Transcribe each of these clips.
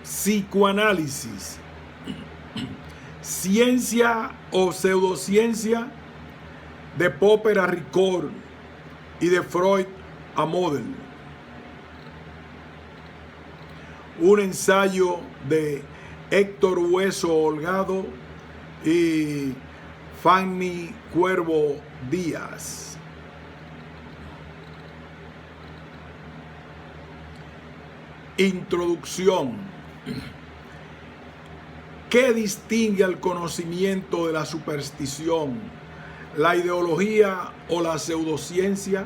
Psicoanálisis, ciencia o pseudociencia, de Popper a Ricord y de Freud a Model. Un ensayo de Héctor Hueso Holgado y Fanny Cuervo Díaz. Introducción. ¿Qué distingue al conocimiento de la superstición, la ideología o la pseudociencia?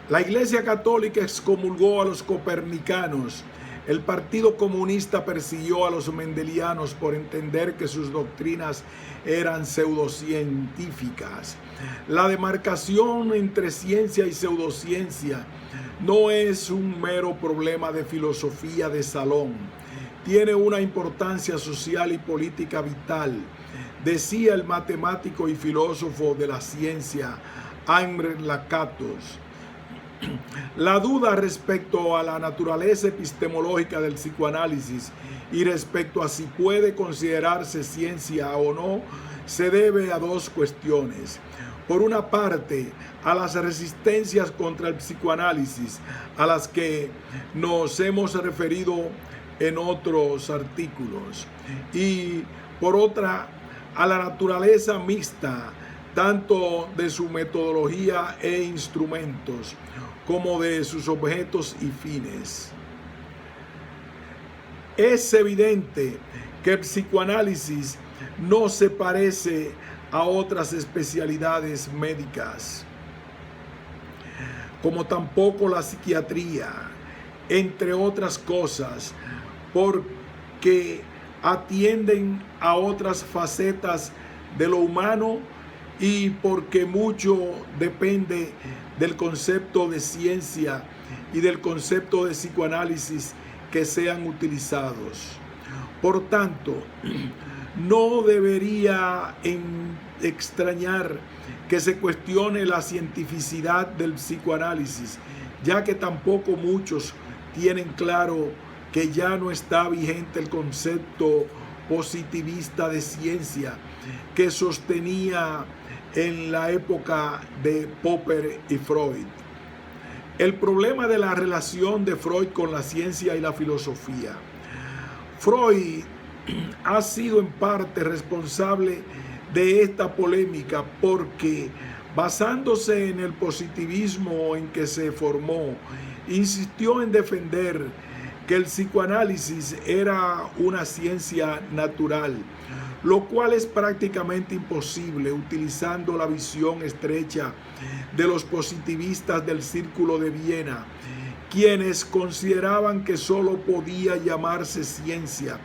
La Iglesia Católica excomulgó a los copernicanos. El Partido Comunista persiguió a los mendelianos por entender que sus doctrinas eran pseudocientíficas. La demarcación entre ciencia y pseudociencia no es un mero problema de filosofía de salón. Tiene una importancia social y política vital, decía el matemático y filósofo de la ciencia, Imre Lakatos. La duda respecto a la naturaleza epistemológica del psicoanálisis y respecto a si puede considerarse ciencia o no se debe a dos cuestiones. Por una parte, a las resistencias contra el psicoanálisis, a las que nos hemos referido en otros artículos, y por otra, a la naturaleza mixta, tanto de su metodología e instrumentos, como de sus objetos y fines. Es evidente que el psicoanálisis no se parece a otras especialidades médicas, como tampoco la psiquiatría, entre otras cosas, porque atienden a otras facetas de lo humano y porque mucho depende del concepto de ciencia y del concepto de psicoanálisis que sean utilizados. Por tanto, no debería extrañar que se cuestione la cientificidad del psicoanálisis, ya que tampoco muchos tienen claro que ya no está vigente el concepto positivista de ciencia que sostenía en la época de Popper y Freud. El problema de la relación de Freud con la ciencia y la filosofía. Freud ha sido en parte responsable de esta polémica porque, basándose en el positivismo en que se formó, insistió en defender que el psicoanálisis era una ciencia natural, lo cual es prácticamente imposible utilizando la visión estrecha de los positivistas del Círculo de Viena, quienes consideraban que solo podía llamarse ciencia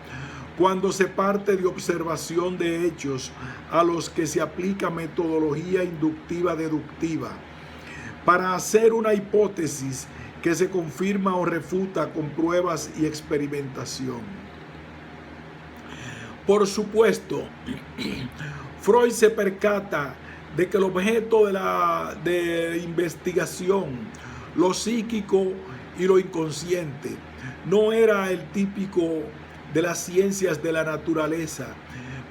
cuando se parte de observación de hechos a los que se aplica metodología inductiva deductiva para hacer una hipótesis que se confirma o refuta con pruebas y experimentación. Por supuesto, Freud se percata de que el objeto de investigación, lo psíquico y lo inconsciente, no era el típico de las ciencias de la naturaleza,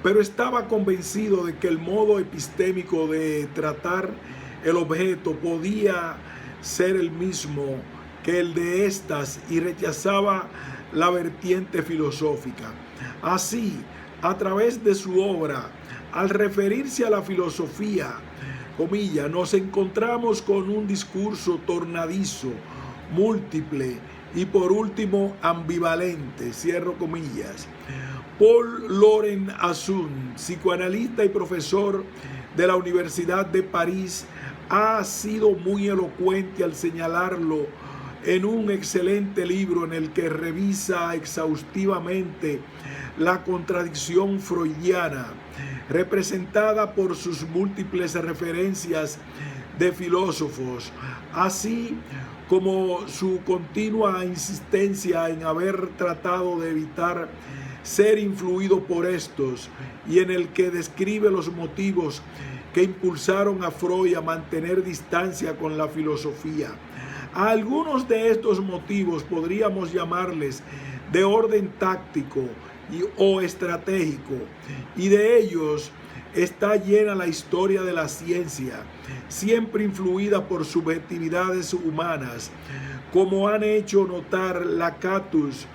pero estaba convencido de que el modo epistémico de tratar el objeto podía ser el mismo que el de estas y rechazaba la vertiente filosófica. Así, a través de su obra, al referirse a la filosofía, comillas, nos encontramos con un discurso tornadizo, múltiple y por último ambivalente, cierro comillas. Paul Laurent Assun, psicoanalista y profesor de la Universidad de París, ha sido muy elocuente al señalarlo en un excelente libro en el que revisa exhaustivamente la contradicción freudiana, representada por sus múltiples referencias de filósofos, así como su continua insistencia en haber tratado de evitar ser influido por estos, y en el que describe los motivos que impulsaron a Freud a mantener distancia con la filosofía. A algunos de estos motivos podríamos llamarles de orden táctico o estratégico, y de ellos está llena la historia de la ciencia, siempre influida por subjetividades humanas, como han hecho notar Lakatos,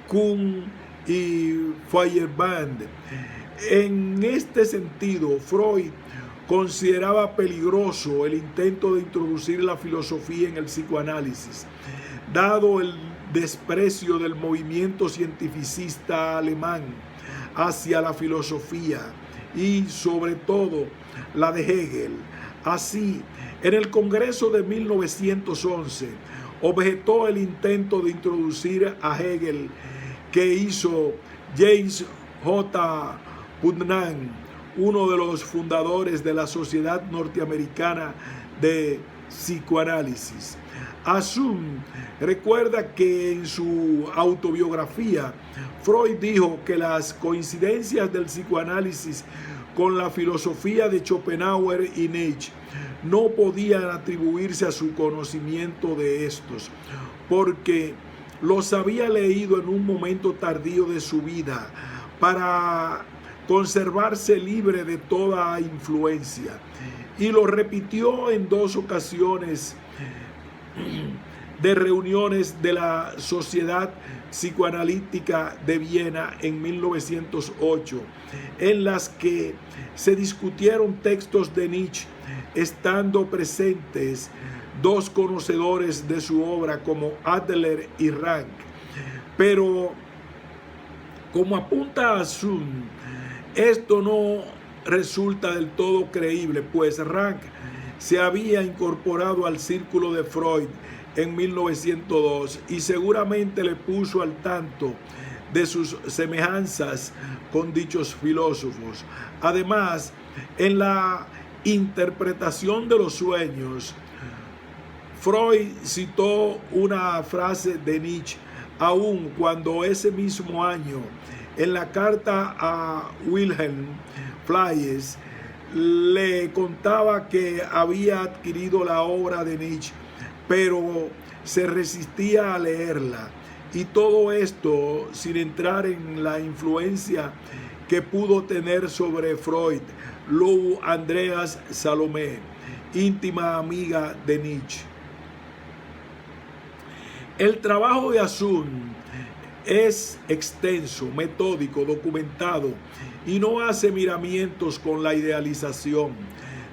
Kuhn y Feuerbach. En este sentido, Freud consideraba peligroso el intento de introducir la filosofía en el psicoanálisis, dado el desprecio del movimiento cientificista alemán hacia la filosofía y sobre todo la de Hegel. Así, en el Congreso de 1911, objetó el intento de introducir a Hegel que hizo James J. Putnam, uno de los fundadores de la Sociedad Norteamericana de Psicoanálisis. Asum recuerda que en su autobiografía, Freud dijo que las coincidencias del psicoanálisis con la filosofía de Schopenhauer y Nietzsche no podían atribuirse a su conocimiento de estos, porque los había leído en un momento tardío de su vida para conservarse libre de toda influencia, y lo repitió en 2 ocasiones de reuniones de la Sociedad Psicoanalítica de Viena en 1908, en las que se discutieron textos de Nietzsche, estando presentes 2 conocedores de su obra como Adler y Rank. Pero, como apunta Asum, esto no resulta del todo creíble, pues Rank se había incorporado al círculo de Freud en 1902 y seguramente le puso al tanto de sus semejanzas con dichos filósofos. Además, en la interpretación de los sueños, Freud citó una frase de Nietzsche, aun cuando ese mismo año, en la carta a Wilhelm Flies, le contaba que había adquirido la obra de Nietzsche, pero se resistía a leerla. Y todo esto sin entrar en la influencia que pudo tener sobre Freud Lou Andreas Salomé, íntima amiga de Nietzsche. El trabajo de Asum es extenso, metódico, documentado y no hace miramientos con la idealización,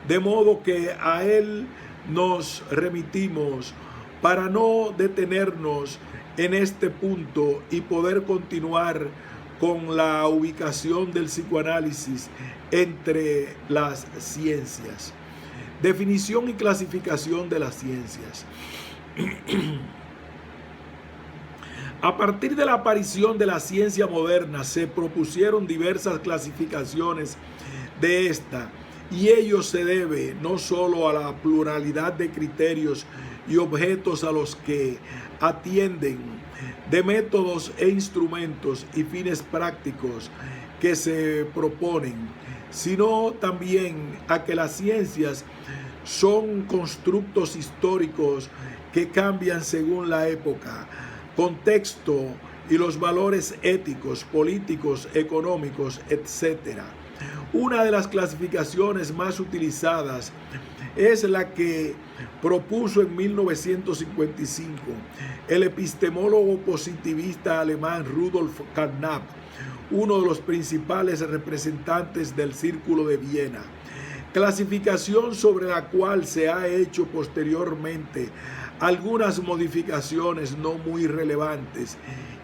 de modo que a él nos remitimos para no detenernos en este punto y poder continuar con la ubicación del psicoanálisis entre las ciencias. Definición y clasificación de las ciencias. A partir de la aparición de la ciencia moderna se propusieron diversas clasificaciones de esta, y ello se debe no solo a la pluralidad de criterios y objetos a los que atienden, de métodos e instrumentos y fines prácticos que se proponen, sino también a que las ciencias son constructos históricos que cambian según la época, contexto y los valores éticos, políticos, económicos, etc. Una de las clasificaciones más utilizadas es la que propuso en 1955 el epistemólogo positivista alemán Rudolf Carnap, uno de los principales representantes del Círculo de Viena. Clasificación sobre la cual se ha hecho posteriormente algunas modificaciones no muy relevantes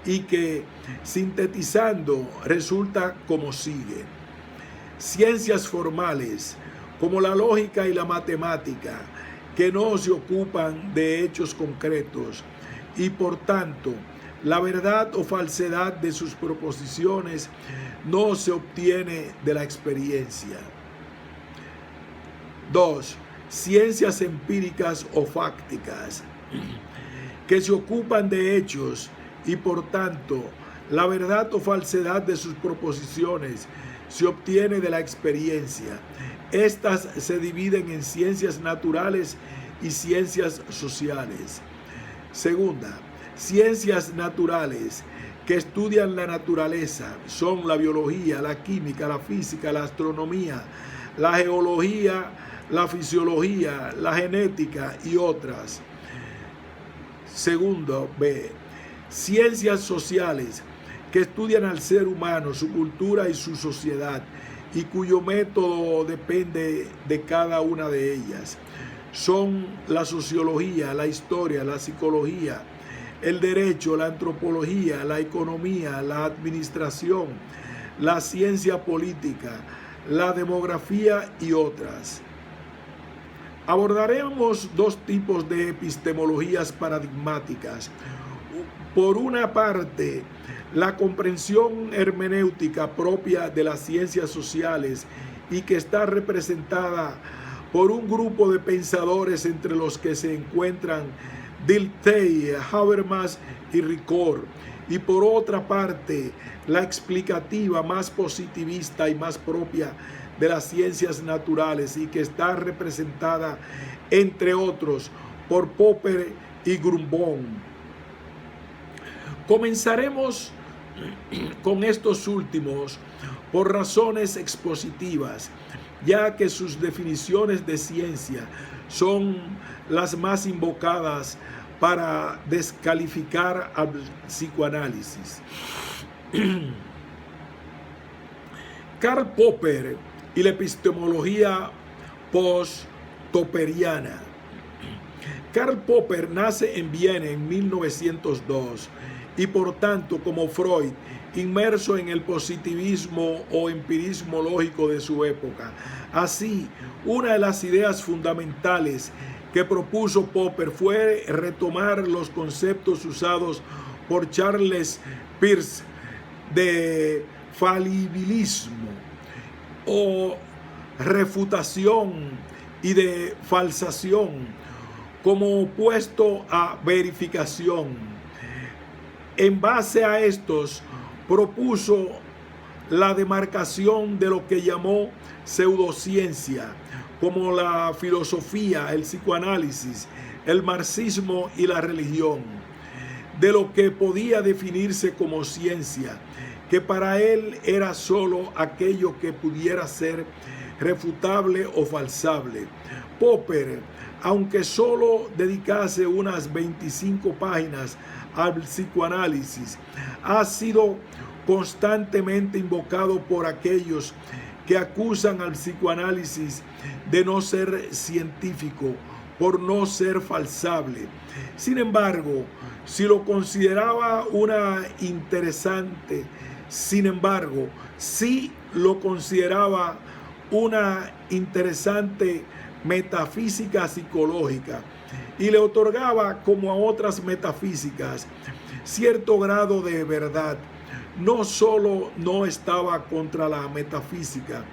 y que, sintetizando, resulta como sigue. Ciencias formales, como la lógica y la matemática, que no se ocupan de hechos concretos y por tanto la verdad o falsedad de sus proposiciones no se obtiene de la experiencia. 2. Ciencias empíricas o fácticas, que se ocupan de hechos y por tanto la verdad o falsedad de sus proposiciones se obtiene de la experiencia. Estas se dividen en ciencias naturales y ciencias sociales. Segunda, ciencias naturales que estudian la naturaleza son la biología, la química, la física, la astronomía, la geología, la fisiología, la genética y otras. Segundo, B, ciencias sociales que estudian al ser humano, su cultura y su sociedad, y cuyo método depende de cada una de ellas. Son la sociología, la historia, la psicología, el derecho, la antropología, la economía, la administración, la ciencia política, la demografía y otras. Abordaremos dos tipos de epistemologías paradigmáticas. Por una parte, la comprensión hermenéutica propia de las ciencias sociales y que está representada por un grupo de pensadores entre los que se encuentran Dilthey, Habermas y Ricoeur, y por otra parte, la explicativa más positivista y más propia de las ciencias naturales y que está representada, entre otros, por Popper y Grunbaum. Comenzaremos con estos últimos por razones expositivas, ya que sus definiciones de ciencia son las más invocadas para descalificar al psicoanálisis. Karl Popper y la epistemología post-topperiana. Karl Popper nace en Viena en 1902 y por tanto, como Freud, inmerso en el positivismo o empirismo lógico de su época. Así, una de las ideas fundamentales que propuso Popper fue retomar los conceptos usados por Charles Peirce de falibilismo o refutación y de falsación como opuesto a verificación. En base a estos, propuso la demarcación de lo que llamó pseudociencia, como la filosofía, el psicoanálisis, el marxismo y la religión, de lo que podía definirse como ciencia, que para él era sólo aquello que pudiera ser refutable o falsable. Popper, aunque solo dedicase unas 25 páginas al psicoanálisis, ha sido constantemente invocado por aquellos que acusan al psicoanálisis de no ser científico, por no ser falsable. Sin embargo, sí lo consideraba una interesante metafísica psicológica y le otorgaba, como a otras metafísicas, cierto grado de verdad. No solo no estaba contra la metafísica,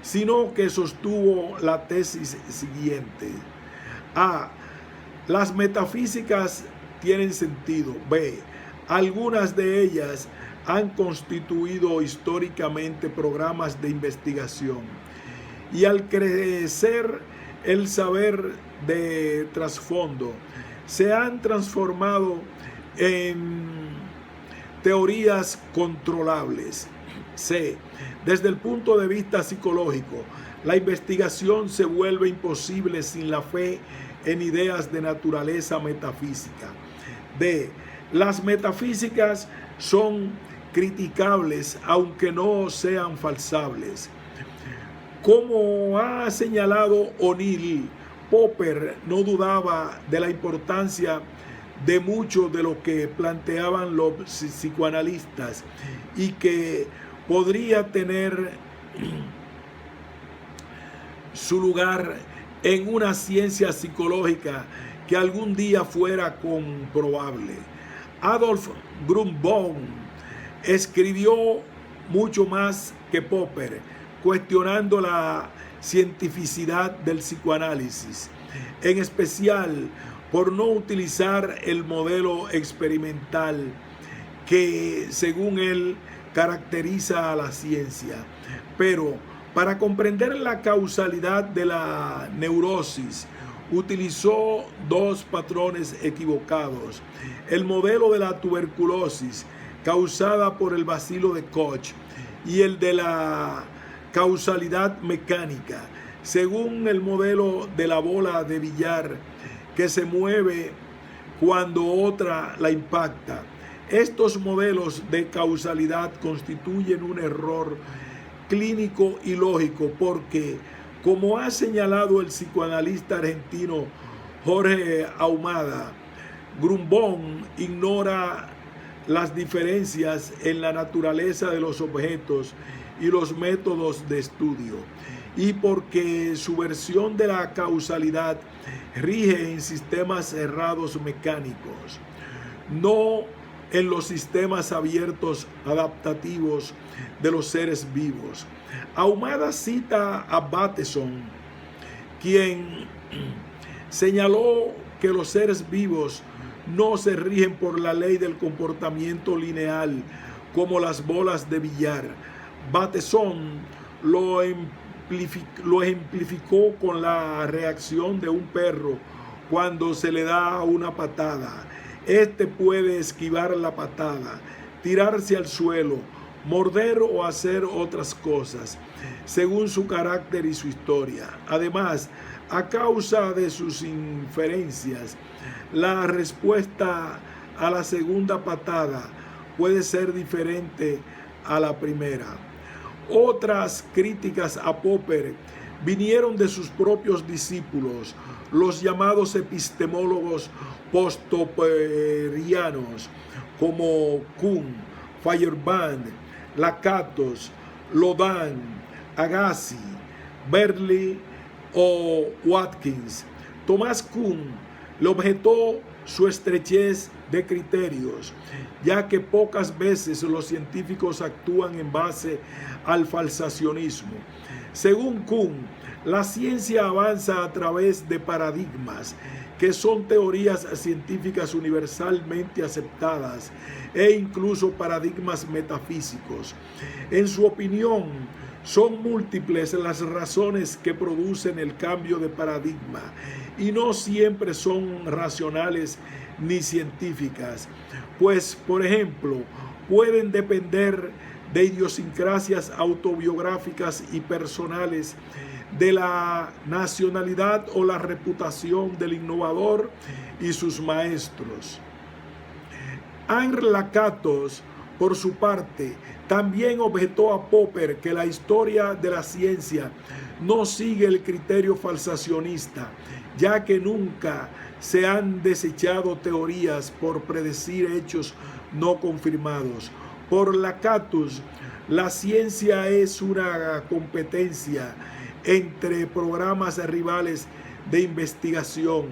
sino que sostuvo la tesis siguiente: A. Las metafísicas tienen sentido. B. Algunas de ellas han constituido históricamente programas de investigación. Y al crecer el saber de trasfondo, se han transformado en teorías controlables. C. Desde el punto de vista psicológico, la investigación se vuelve imposible sin la fe en ideas de naturaleza metafísica. D. Las metafísicas son criticables aunque no sean falsables. Como ha señalado O'Neill, Popper no dudaba de la importancia de mucho de lo que planteaban los psicoanalistas y que podría tener su lugar en una ciencia psicológica que algún día fuera comprobable. Adolf Grunbaum escribió mucho más que Popper, cuestionando la cientificidad del psicoanálisis, en especial por no utilizar el modelo experimental que, según él, caracteriza a la ciencia. Pero para comprender la causalidad de la neurosis utilizó dos patrones equivocados: el modelo de la tuberculosis causada por el bacilo de Koch y el de la causalidad mecánica, según el modelo de la bola de billar que se mueve cuando otra la impacta. Estos modelos de causalidad constituyen un error clínico y lógico porque, como ha señalado el psicoanalista argentino Jorge Ahumada, Grumbón ignora las diferencias en la naturaleza de los objetos y los métodos de estudio, y porque su versión de la causalidad rige en sistemas cerrados mecánicos, no en los sistemas abiertos adaptativos de los seres vivos. Ahumada cita a Bateson, quien señaló que los seres vivos no se rigen por la ley del comportamiento lineal como las bolas de billar. Bateson lo ejemplificó con la reacción de un perro cuando se le da una patada. Este puede esquivar la patada, tirarse al suelo, morder o hacer otras cosas, según su carácter y su historia. Además, a causa de sus inferencias, la respuesta a la segunda patada puede ser diferente a la primera. Otras críticas a Popper vinieron de sus propios discípulos, los llamados epistemólogos post-popperianos, como Kuhn, Feuerbach, Lakatos, Lodan, Agassi, Berkeley o Watkins. Tomás Kuhn le objetó su estrechez de criterios, ya que pocas veces los científicos actúan en base al falsacionismo. Según Kuhn, la ciencia avanza a través de paradigmas que son teorías científicas universalmente aceptadas e incluso paradigmas metafísicos. En su opinión, son múltiples las razones que producen el cambio de paradigma y no siempre son racionales ni científicas, pues, por ejemplo, pueden depender de idiosincrasias autobiográficas y personales, de la nacionalidad o la reputación del innovador y sus maestros. Henri Lakatos, por su parte, también objetó a Popper que la historia de la ciencia no sigue el criterio falsacionista, ya que nunca se han desechado teorías por predecir hechos no confirmados. Por Lakatos, la ciencia es una competencia entre programas rivales de investigación,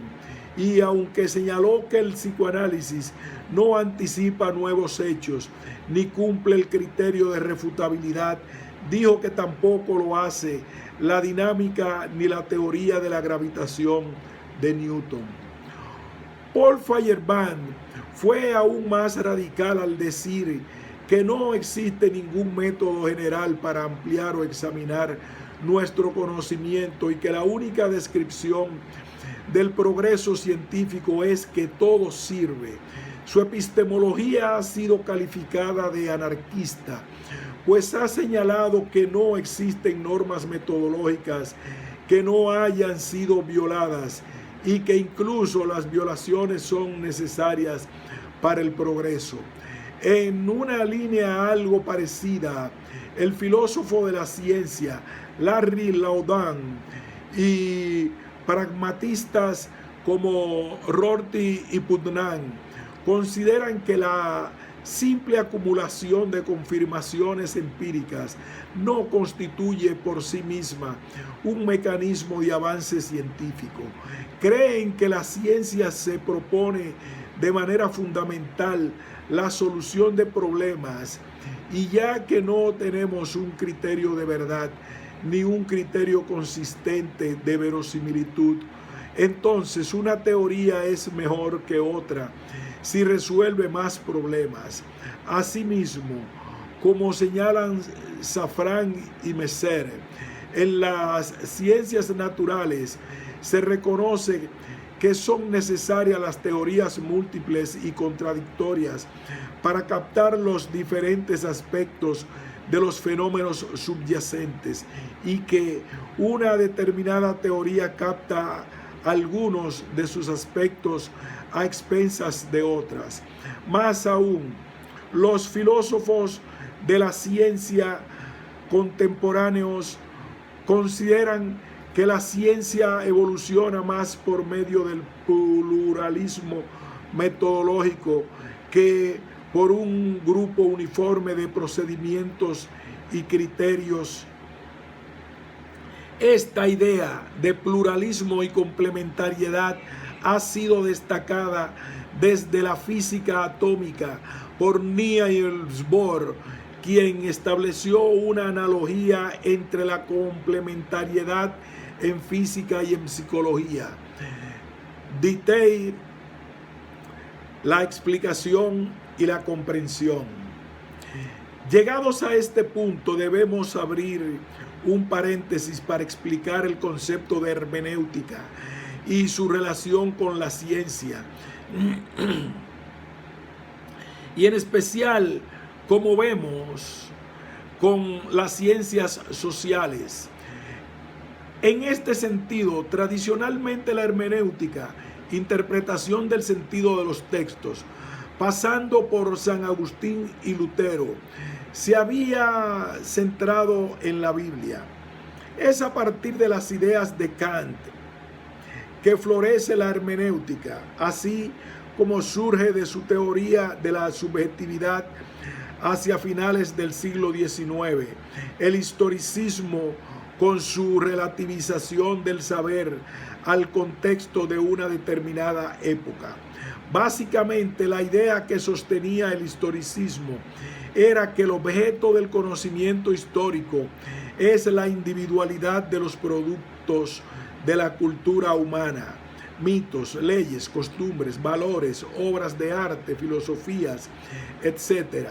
y aunque señaló que el psicoanálisis no anticipa nuevos hechos ni cumple el criterio de refutabilidad, dijo que tampoco lo hace la dinámica ni la teoría de la gravitación de Newton. Paul Feuerbach fue aún más radical al decir que no existe ningún método general para ampliar o examinar nuestro conocimiento y que la única descripción del progreso científico es que todo sirve. Su epistemología ha sido calificada de anarquista, pues ha señalado que no existen normas metodológicas que no hayan sido violadas y que incluso las violaciones son necesarias para el progreso. En una línea algo parecida, el filósofo de la ciencia Larry Laudan y pragmatistas como Rorty y Putnam consideran que la simple acumulación de confirmaciones empíricas no constituye por sí misma un mecanismo de avance científico. Creen que la ciencia se propone de manera fundamental la solución de problemas, y ya que no tenemos un criterio de verdad ni un criterio consistente de verosimilitud, entonces una teoría es mejor que otra si resuelve más problemas. Asimismo, como señalan Safran y Messer, en las ciencias naturales se reconoce que son necesarias las teorías múltiples y contradictorias para captar los diferentes aspectos de los fenómenos subyacentes, y que una determinada teoría capta algunos de sus aspectos a expensas de otras. Más aún, los filósofos de la ciencia contemporáneos consideran que la ciencia evoluciona más por medio del pluralismo metodológico que por un grupo uniforme de procedimientos y criterios. Esta idea de pluralismo y complementariedad ha sido destacada desde la física atómica por Niels Bohr, quien estableció una analogía entre la complementariedad en física y en psicología. Ditei la explicación y la comprensión. Llegados a este punto, debemos abrir un paréntesis para explicar el concepto de hermenéutica y su relación con la ciencia, y en especial, como vemos, con las ciencias sociales. En este sentido, tradicionalmente la hermenéutica, interpretación del sentido de los textos, pasando por San Agustín y Lutero, se había centrado en la Biblia. Es a partir de las ideas de Kant que florece la hermenéutica, así como surge de su teoría de la subjetividad hacia finales del siglo XIX, el historicismo con su relativización del saber al contexto de una determinada época. Básicamente, la idea que sostenía el historicismo era que el objeto del conocimiento histórico es la individualidad de los productos de la cultura humana, mitos, leyes, costumbres, valores, obras de arte, filosofías, etc.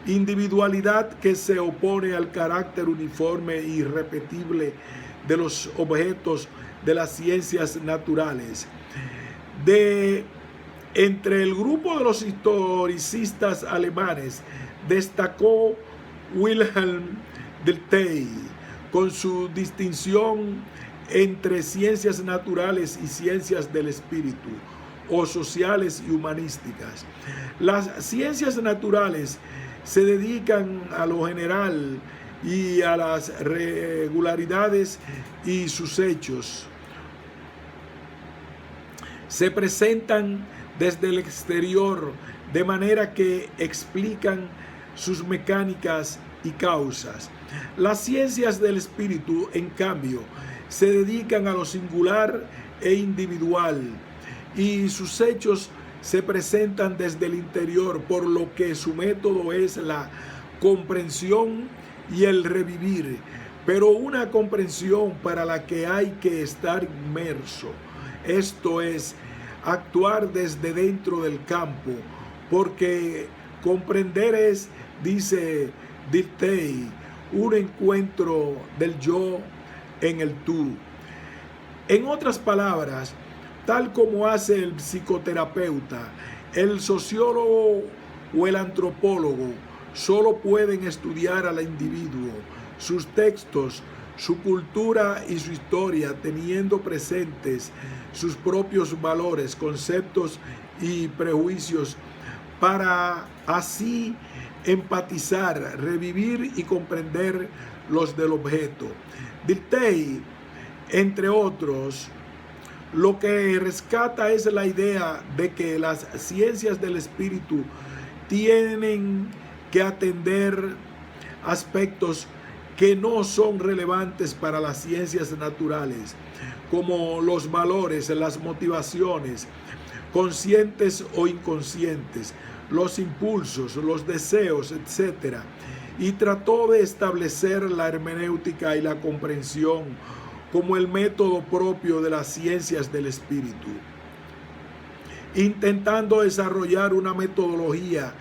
Individualidad que se opone al carácter uniforme e irrepetible de los objetos de las ciencias naturales. Entre el grupo de los historicistas alemanes destacó Wilhelm Dilthey con su distinción entre ciencias naturales y ciencias del espíritu, o sociales y humanísticas. Las ciencias naturales se dedican a lo general y a las regularidades y sus hechos. Se presentan desde el exterior de manera que explican sus mecánicas y causas. Las ciencias del espíritu, en cambio, se dedican a lo singular e individual, y sus hechos se presentan desde el interior, por lo que su método es la comprensión y el revivir, pero una comprensión para la que hay que estar inmerso, esto es, actuar desde dentro del campo, porque comprender es, dice Dilthey, un encuentro del yo en el tú. En otras palabras, tal como hace el psicoterapeuta, el sociólogo o el antropólogo solo pueden estudiar al individuo, sus textos, su cultura y su historia, teniendo presentes sus propios valores, conceptos y prejuicios, para así empatizar, revivir y comprender los del objeto. Dilthey, entre otros, lo que rescata es la idea de que las ciencias del espíritu tienen que atender aspectos que no son relevantes para las ciencias naturales, como los valores, las motivaciones, conscientes o inconscientes, los impulsos, los deseos, etc. Y trató de establecer la hermenéutica y la comprensión como el método propio de las ciencias del espíritu, intentando desarrollar una metodología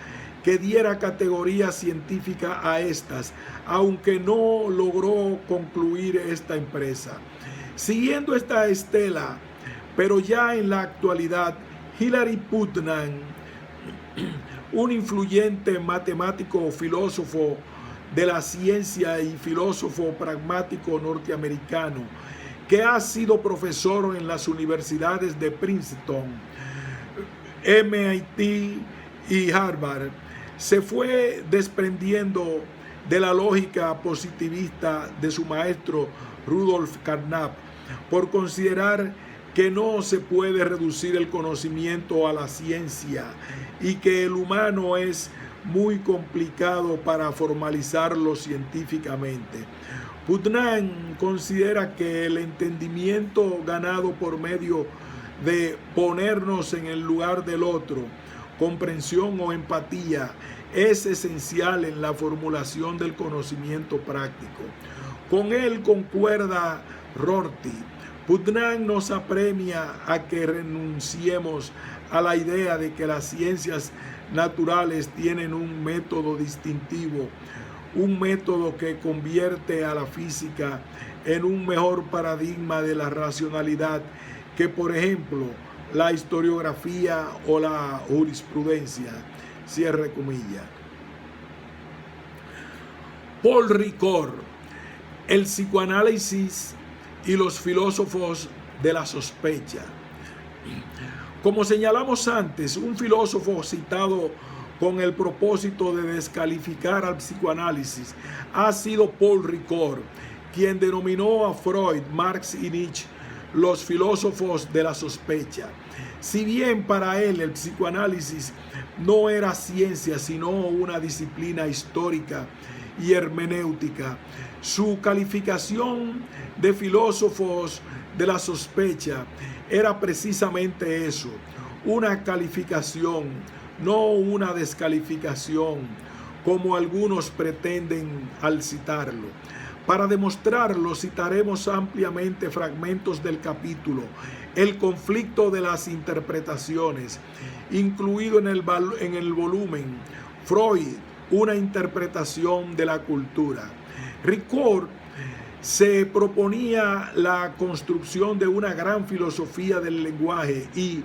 que diera categoría científica a estas, aunque no logró concluir esta empresa. Siguiendo esta estela, pero ya en la actualidad, Hilary Putnam, un influyente matemático, filósofo de la ciencia y filósofo pragmático norteamericano, que ha sido profesor en las universidades de Princeton, MIT y Harvard, se fue desprendiendo de la lógica positivista de su maestro Rudolf Carnap por considerar que no se puede reducir el conocimiento a la ciencia y que el humano es muy complicado para formalizarlo científicamente. Putnam considera que el entendimiento ganado por medio de ponernos en el lugar del otro, comprensión o empatía, es esencial en la formulación del conocimiento práctico. Con él concuerda Rorty. Putnam nos apremia a que renunciemos a la idea de que las ciencias naturales tienen un método distintivo, un método que convierte a la física en un mejor paradigma de la racionalidad que, por ejemplo, la historiografía o la jurisprudencia. Cierre comillas. Paul Ricoeur, el psicoanálisis y los filósofos de la sospecha. Como señalamos antes, un filósofo citado con el propósito de descalificar al psicoanálisis ha sido Paul Ricoeur, quien denominó a Freud, Marx y Nietzsche los filósofos de la sospecha. Si bien para él el psicoanálisis no era ciencia, sino una disciplina histórica y hermenéutica, su calificación de filósofos de la sospecha era precisamente eso, una calificación, no una descalificación, como algunos pretenden al citarlo. Para demostrarlo, citaremos ampliamente fragmentos del capítulo El conflicto de las interpretaciones, incluido en el volumen Freud, una interpretación de la cultura. Ricoeur se proponía la construcción de una gran filosofía del lenguaje y,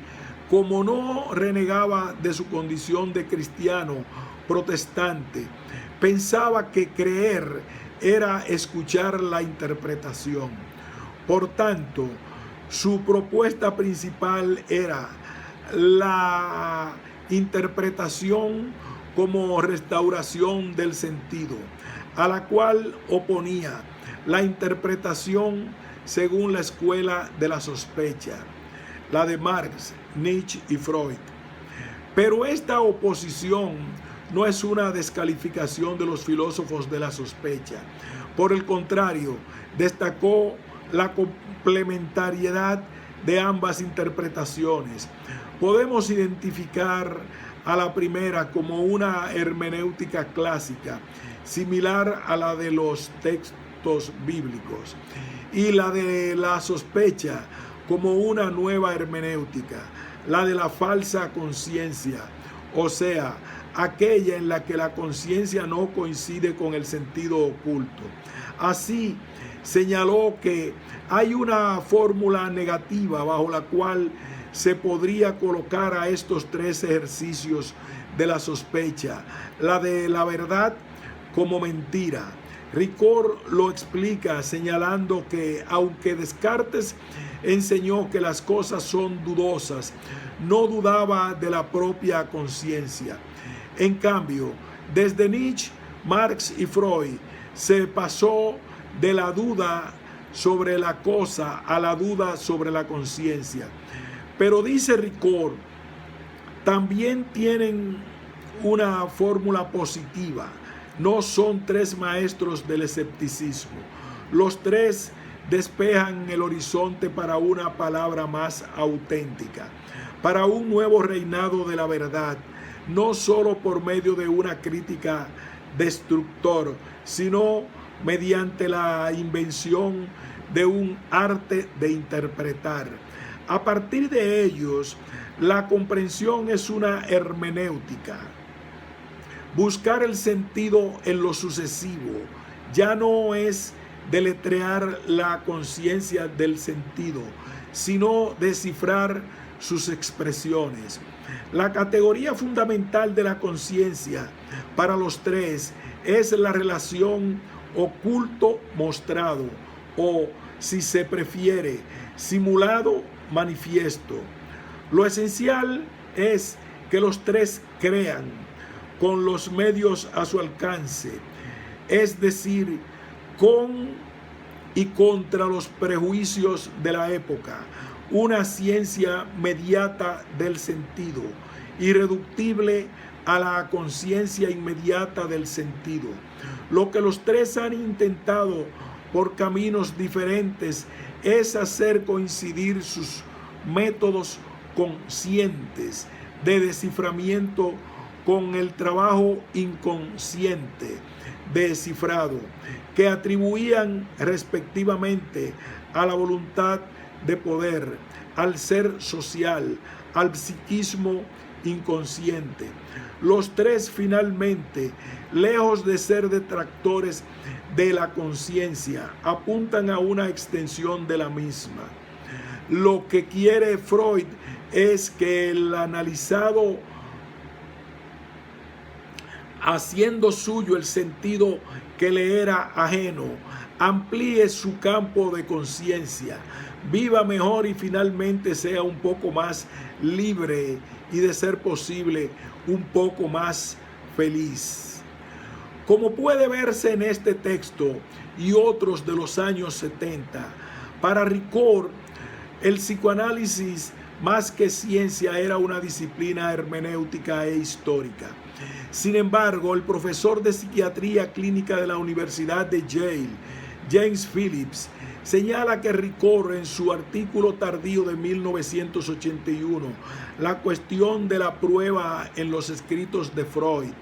como no renegaba de su condición de cristiano protestante, pensaba que creer era escuchar la interpretación. Por tanto, su propuesta principal era la interpretación como restauración del sentido, a la cual oponía la interpretación según la escuela de la sospecha, la de Marx, Nietzsche y Freud. Pero esta oposición no es una descalificación de los filósofos de la sospecha. Por el contrario, destacó la complementariedad de ambas interpretaciones. Podemos identificar a la primera como una hermenéutica clásica, similar a la de los textos bíblicos, y la de la sospecha como una nueva hermenéutica, la de la falsa conciencia, o sea, aquella en la que la conciencia no coincide con el sentido oculto. Así, señaló que hay una fórmula negativa bajo la cual se podría colocar a estos tres ejercicios de la sospecha, la de la verdad como mentira. Ricoeur lo explica señalando que aunque Descartes enseñó que las cosas son dudosas, no dudaba de la propia conciencia. En cambio, desde Nietzsche, Marx y Freud se pasó de la duda sobre la cosa a la duda sobre la conciencia. Pero dice Ricoeur, también tienen una fórmula positiva. No son tres maestros del escepticismo. Los tres despejan el horizonte para una palabra más auténtica, para un nuevo reinado de la verdad, no solo por medio de una crítica destructor, sino mediante la invención de un arte de interpretar. A partir de ellos, la comprensión es una hermenéutica. Buscar el sentido en lo sucesivo ya no es deletrear la conciencia del sentido, sino descifrar sus expresiones. La categoría fundamental de la conciencia para los tres es la relación oculto-mostrado, o, si se prefiere, simulado-manifiesto. Lo esencial es que los tres crean con los medios a su alcance, es decir, con y contra los prejuicios de la época, una ciencia mediata del sentido, irreductible a la conciencia inmediata del sentido. Lo que los tres han intentado por caminos diferentes es hacer coincidir sus métodos conscientes de desciframiento con el trabajo inconsciente descifrado, que atribuían respectivamente a la voluntad de poder, al ser social, al psiquismo inconsciente. Los tres finalmente, lejos de ser detractores de la conciencia, apuntan a una extensión de la misma. Lo que quiere Freud es que el analizado, haciendo suyo el sentido que le era ajeno, amplíe su campo de conciencia, viva mejor y finalmente sea un poco más libre y, de ser posible, un poco más feliz. Como puede verse en este texto y otros de los años 70, para Ricoeur, el psicoanálisis, más que ciencia, era una disciplina hermenéutica e histórica. Sin embargo, el profesor de psiquiatría clínica de la Universidad de Yale, James Phillips, señala que Ricoeur, en su artículo tardío de 1981, La cuestión de la prueba en los escritos de Freud,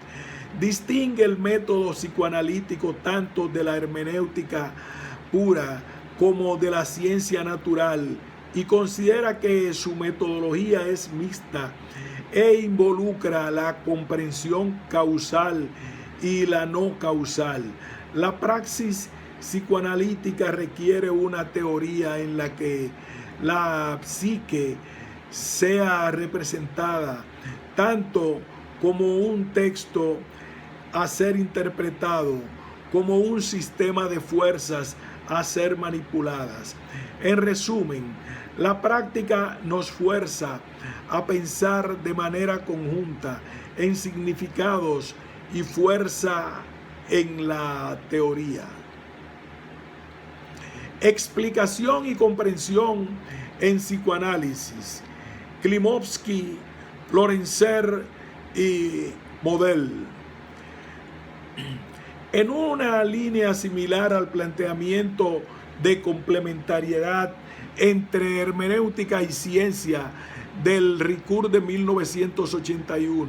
distingue el método psicoanalítico tanto de la hermenéutica pura como de la ciencia natural, y considera que su metodología es mixta e involucra la comprensión causal y la no causal. La praxis psicoanalítica requiere una teoría en la que la psique sea representada tanto como un texto a ser interpretado, como un sistema de fuerzas a ser manipuladas. En resumen, la práctica nos fuerza a pensar de manera conjunta en significados y fuerza en la teoría. Explicación y comprensión en psicoanálisis. Klimovsky, Lorenzer y Model. En una línea similar al planteamiento de complementariedad entre hermenéutica y ciencia del Ricoeur de 1981,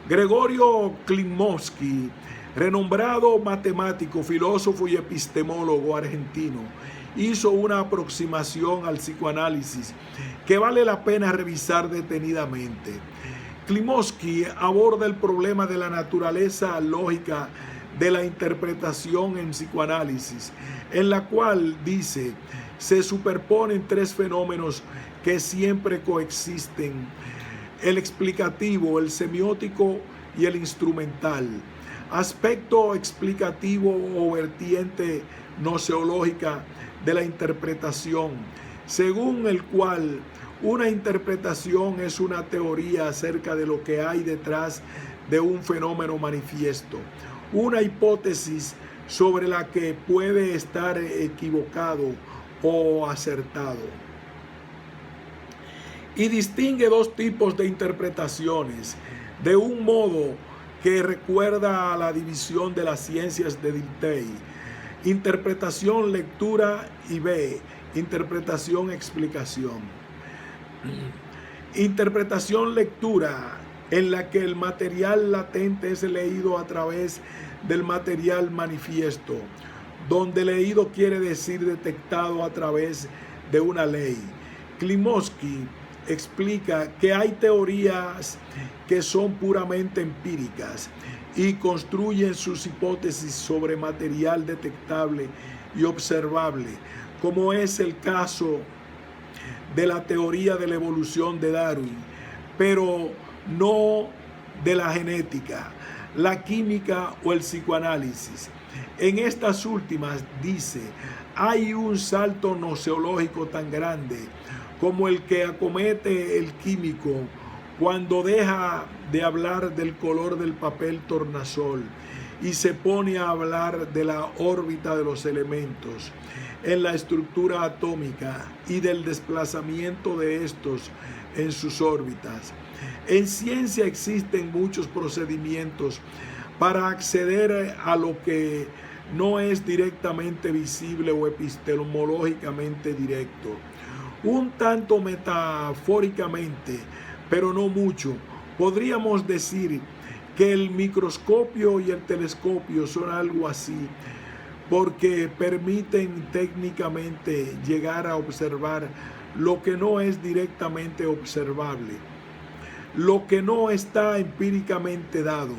Gregorio Klimovsky, renombrado matemático, filósofo y epistemólogo argentino, hizo una aproximación al psicoanálisis que vale la pena revisar detenidamente. Klimovsky aborda el problema de la naturaleza lógica de la interpretación en psicoanálisis, en la cual, dice, se superponen tres fenómenos que siempre coexisten: el explicativo, el semiótico y el instrumental. Aspecto explicativo o vertiente noseológica de la interpretación, según el cual una interpretación es una teoría acerca de lo que hay detrás de un fenómeno manifiesto, una hipótesis sobre la que puede estar equivocado o acertado. Y distingue dos tipos de interpretaciones, de un modo que recuerda a la división de las ciencias de Dilthey: interpretación, lectura, y B, interpretación, explicación. Interpretación, lectura, en la que el material latente es leído a través del material manifiesto, donde leído quiere decir detectado a través de una ley. Klimovsky explica que hay teorías que son puramente empíricas y construyen sus hipótesis sobre material detectable y observable, como es el caso de la teoría de la evolución de Darwin, pero no de la genética, la química o el psicoanálisis. En estas últimas, dice, hay un salto noseológico tan grande como el que acomete el químico cuando deja de hablar del color del papel tornasol y se pone a hablar de la órbita de los elementos en la estructura atómica y del desplazamiento de estos en sus órbitas. En ciencia existen muchos procedimientos para acceder a lo que no es directamente visible o epistemológicamente directo. Un tanto metafóricamente, pero no mucho, podríamos decir que el microscopio y el telescopio son algo así, porque permiten técnicamente llegar a observar lo que no es directamente observable, lo que no está empíricamente dado.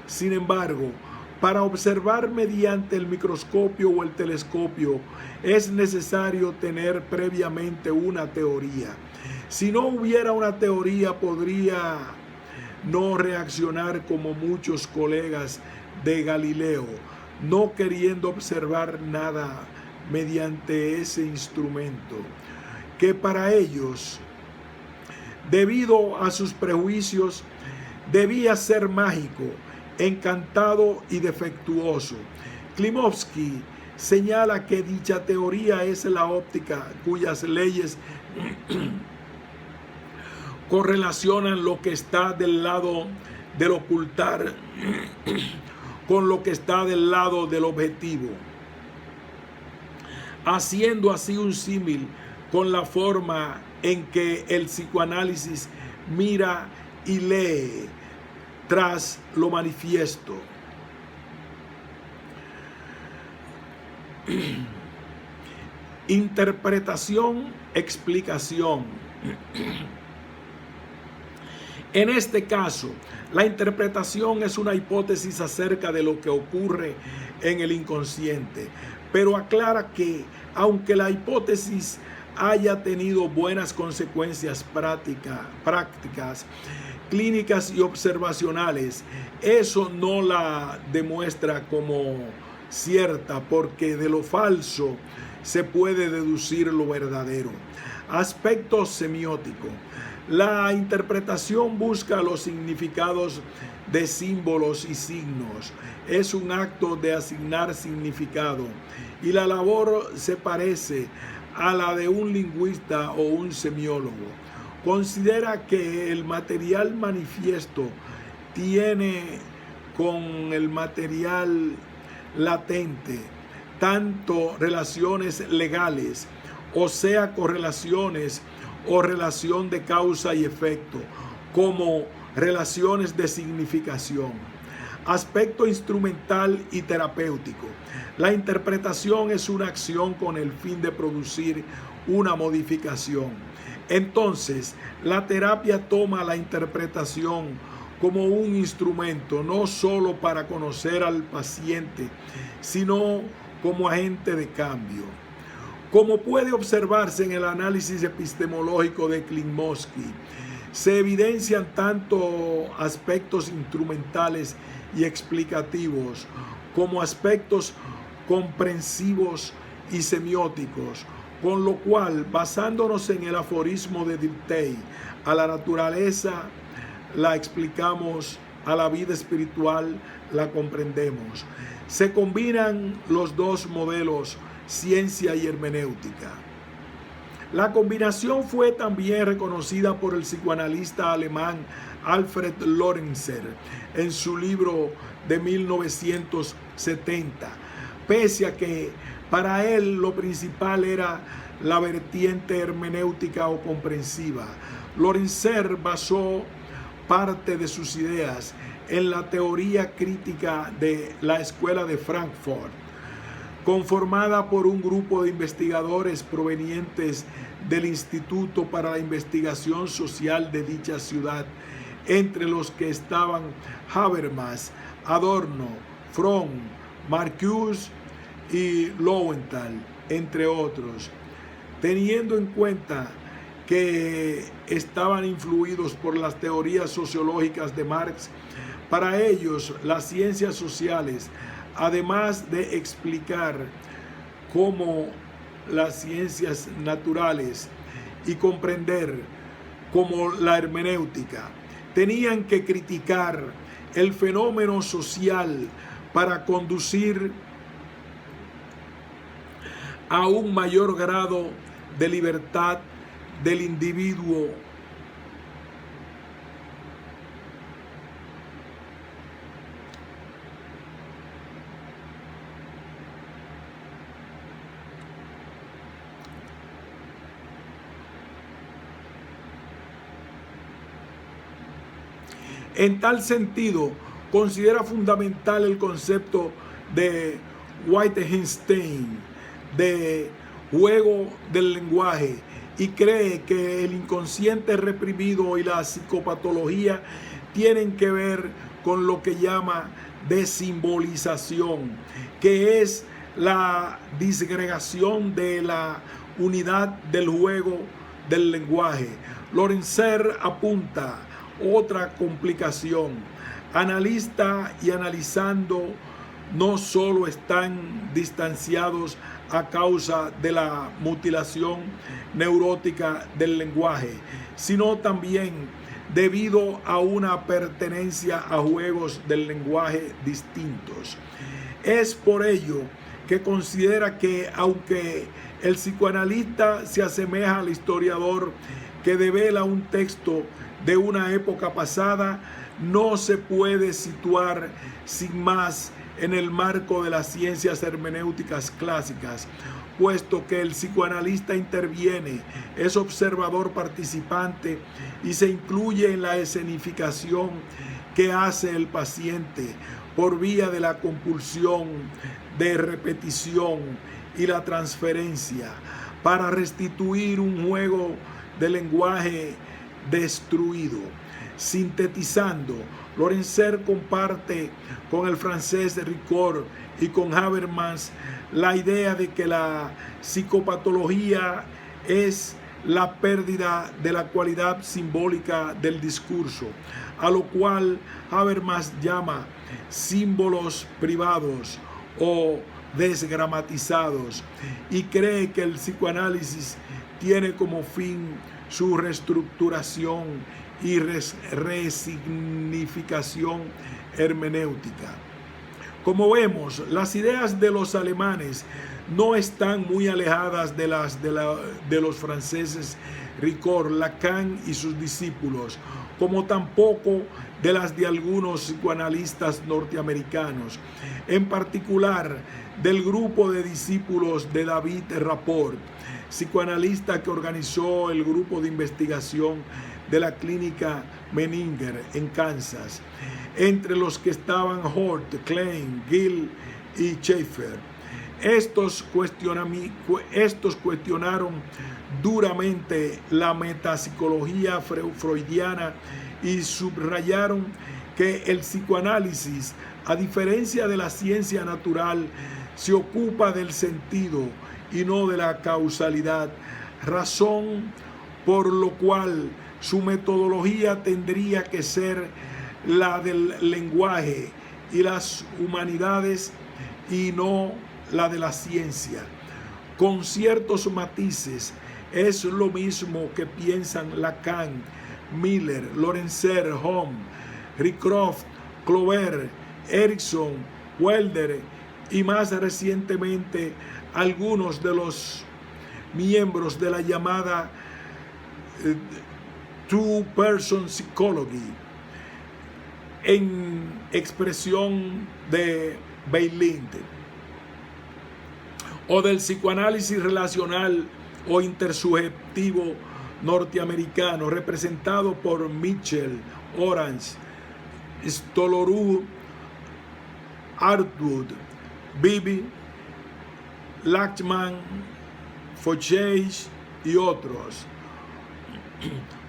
Sin embargo, para observar mediante el microscopio o el telescopio es necesario tener previamente una teoría. Si no hubiera una teoría, podría no reaccionar como muchos colegas de Galileo, no queriendo observar nada mediante ese instrumento, que para ellos, debido a sus prejuicios, debía ser mágico, encantado y defectuoso. Klimovsky señala que dicha teoría es la óptica cuyas leyes correlacionan lo que está del lado del ocultar con lo que está del lado del objetivo, haciendo así un símil con la forma en que el psicoanálisis mira y lee tras lo manifiesto. Interpretación, explicación. En este caso, la interpretación es una hipótesis acerca de lo que ocurre en el inconsciente, pero aclara que, aunque la hipótesis haya tenido buenas consecuencias prácticas, clínicas y observacionales, eso no la demuestra como cierta, porque de lo falso se puede deducir lo verdadero. Aspecto semiótico. La interpretación busca los significados de símbolos y signos. Es un acto de asignar significado y la labor se parece a la de un lingüista o un semiólogo. Considera que el material manifiesto tiene con el material latente tanto relaciones legales, o sea, correlaciones o relación de causa y efecto, como relaciones de significación. Aspecto instrumental y terapéutico. La interpretación es una acción con el fin de producir una modificación. Entonces, la terapia toma la interpretación como un instrumento, no solo para conocer al paciente, sino como agente de cambio. Como puede observarse en el análisis epistemológico de Klimovsky, se evidencian tanto aspectos instrumentales y explicativos como aspectos comprensivos y semióticos, con lo cual, basándonos en el aforismo de Dilthey, a la naturaleza la explicamos, a la vida espiritual la comprendemos. Se combinan los dos modelos, ciencia y hermenéutica. La combinación fue también reconocida por el psicoanalista alemán Alfred Lorenzer en su libro de 1970, pese a que para él lo principal era la vertiente hermenéutica o comprensiva. Lorenzer basó parte de sus ideas en la teoría crítica de la Escuela de Frankfurt, conformada por un grupo de investigadores provenientes del Instituto para la Investigación Social de dicha ciudad, entre los que estaban Habermas, Adorno, Fromm, Marcuse y Lowenthal, entre otros, teniendo en cuenta que estaban influidos por las teorías sociológicas de Marx. Para ellos, las ciencias sociales, además de explicar cómo las ciencias naturales y comprender como la hermenéutica, tenían que criticar el fenómeno social para conducir a un mayor grado de libertad del individuo. En tal sentido, considera fundamental el concepto de Wittgenstein de juego del lenguaje y cree que el inconsciente reprimido y la psicopatología tienen que ver con lo que llama desimbolización, que es la disgregación de la unidad del juego del lenguaje. Lorenzer apunta otra complicación. Analista y analizando no solo están distanciados a causa de la mutilación neurótica del lenguaje, sino también debido a una pertenencia a juegos del lenguaje distintos. Es por ello que considera que aunque el psicoanalista se asemeja al historiador que devela un texto de una época pasada, no se puede situar sin más en el marco de las ciencias hermenéuticas clásicas, puesto que el psicoanalista interviene, es observador participante y se incluye en la escenificación que hace el paciente por vía de la compulsión de repetición y la transferencia para restituir un juego de lenguaje destruido. Sintetizando, Lorenzer comparte con el francés Ricord y con Habermas la idea de que la psicopatología es la pérdida de la cualidad simbólica del discurso, a lo cual Habermas llama símbolos privados o desgramatizados, y cree que el psicoanálisis tiene como fin su reestructuración y resignificación hermenéutica. Como vemos, las ideas de los alemanes no están muy alejadas de las de los franceses Ricord, Lacan y sus discípulos, como tampoco de las de algunos psicoanalistas norteamericanos, en particular del grupo de discípulos de David Rapport, psicoanalista que organizó el grupo de investigación de la clínica Menninger en Kansas, entre los que estaban Hort, Klein, Gill y Schaeffer. Estos cuestionaron duramente la metapsicología freudiana y subrayaron que el psicoanálisis, a diferencia de la ciencia natural, se ocupa del sentido y no de la causalidad, razón por lo cual su metodología tendría que ser la del lenguaje y las humanidades y no la de la ciencia. Con ciertos matices, es lo mismo que piensan Lacan, Miller, Lorenzer, Hom, Rycroft, Clover, Erickson, Wilder y más recientemente algunos de los miembros de la llamada Two-Person Psychology, en expresión de Weilint, o del psicoanálisis relacional o intersubjetivo norteamericano, representado por Mitchell, Orange, Stolorow, Atwood, Bibby, Lachman, Fouché y otros.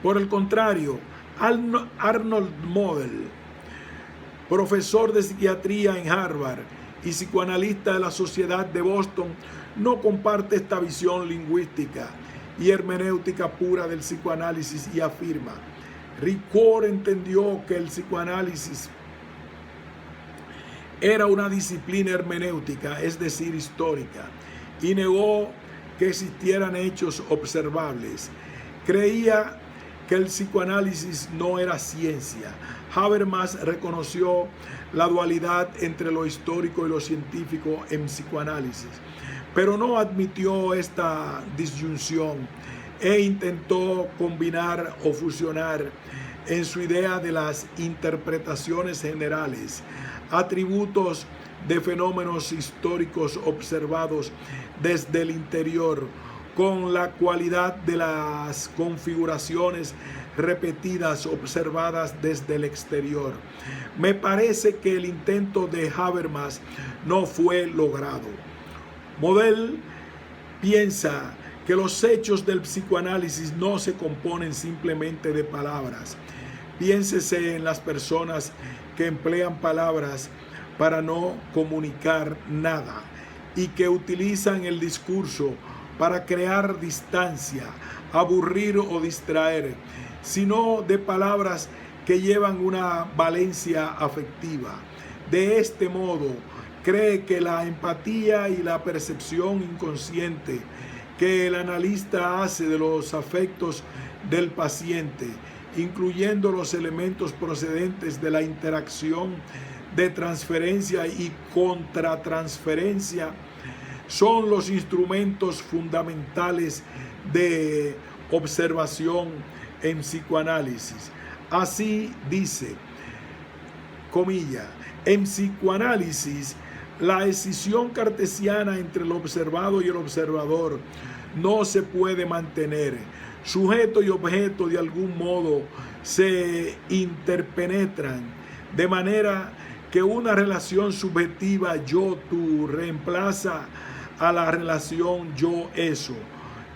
Por el contrario, Arnold Model profesor de psiquiatría en Harvard y psicoanalista de la Sociedad de Boston, no comparte esta visión lingüística y hermenéutica pura del psicoanálisis y afirma: Ricoeur entendió que el psicoanálisis era una disciplina hermenéutica, es decir, histórica, y negó que existieran hechos observables. Creía que el psicoanálisis no era ciencia. Habermas reconoció la dualidad entre lo histórico y lo científico en psicoanálisis, pero no admitió esta disyunción e intentó combinar o fusionar en su idea de las interpretaciones generales atributos de fenómenos históricos observados desde el interior con la cualidad de las configuraciones repetidas observadas desde el exterior. Me parece que el intento de Habermas no fue logrado. Model piensa que los hechos del psicoanálisis no se componen simplemente de palabras. Piénsese en las personas que emplean palabras para no comunicar nada y que utilizan el discurso para crear distancia, aburrir o distraer, sino de palabras que llevan una valencia afectiva. De este modo, cree que la empatía y la percepción inconsciente que el analista hace de los afectos del paciente, incluyendo los elementos procedentes de la interacción de transferencia y contratransferencia, son los instrumentos fundamentales de observación en psicoanálisis. Así dice, comilla, en psicoanálisis, la escisión cartesiana entre el observado y el observador no se puede mantener. Sujeto y objeto de algún modo se interpenetran, de manera que una relación subjetiva yo-tú reemplaza a la relación yo-eso,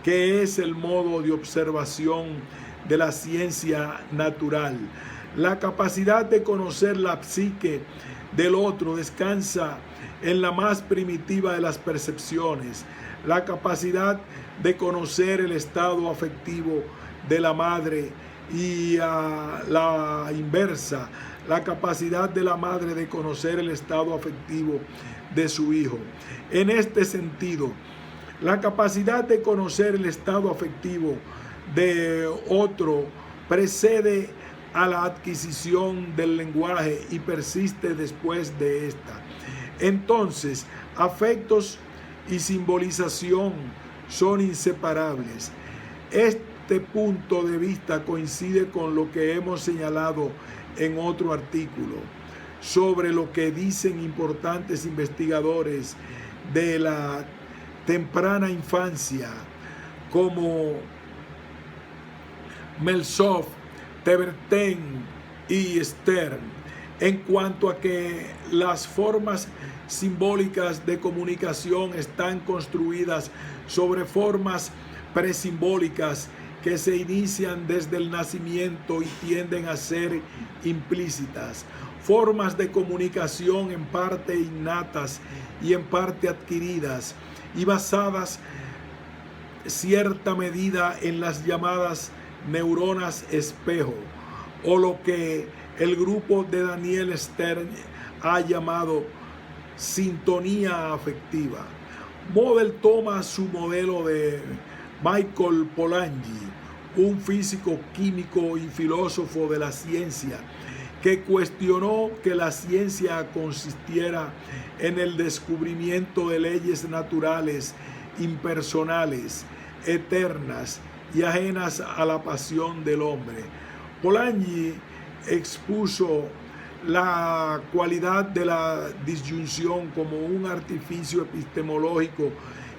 que es el modo de observación de la ciencia natural. La capacidad de conocer la psique del otro descansa en la más primitiva de las percepciones, la capacidad de conocer el estado afectivo de la madre y a la inversa, la capacidad de la madre de conocer el estado afectivo de su hijo. En este sentido, la capacidad de conocer el estado afectivo de otro precede a la adquisición del lenguaje y persiste después de esta. Entonces, afectos y simbolización son inseparables. Este punto de vista coincide con lo que hemos señalado en otro artículo sobre lo que dicen importantes investigadores de la temprana infancia como Meltzoff, Teberten y Stern, en cuanto a que las formas simbólicas de comunicación están construidas sobre formas presimbólicas que se inician desde el nacimiento y tienden a ser implícitas. Formas de comunicación en parte innatas y en parte adquiridas y basadas cierta medida en las llamadas neuronas espejo, o lo que el grupo de Daniel Stern ha llamado sintonía afectiva. Model toma su modelo de Michael Polanyi, un físico químico y filósofo de la ciencia, que cuestionó que la ciencia consistiera en el descubrimiento de leyes naturales, impersonales, eternas y ajenas a la pasión del hombre. Polanyi expuso la cualidad de la disyunción como un artificio epistemológico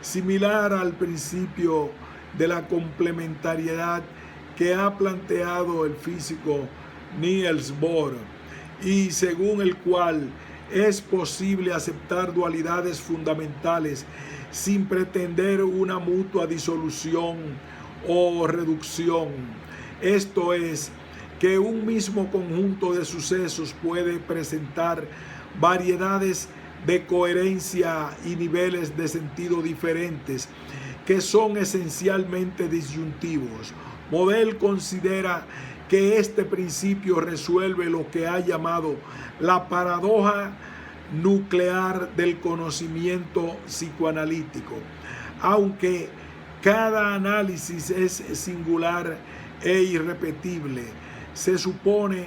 similar al principio de la complementariedad que ha planteado el físico Niels Bohr, y según el cual es posible aceptar dualidades fundamentales sin pretender una mutua disolución o reducción. Esto es, que un mismo conjunto de sucesos puede presentar variedades de coherencia y niveles de sentido diferentes que son esencialmente disyuntivos. Model considera que este principio resuelve lo que ha llamado la paradoja nuclear del conocimiento psicoanalítico. Aunque cada análisis es singular e irrepetible, se supone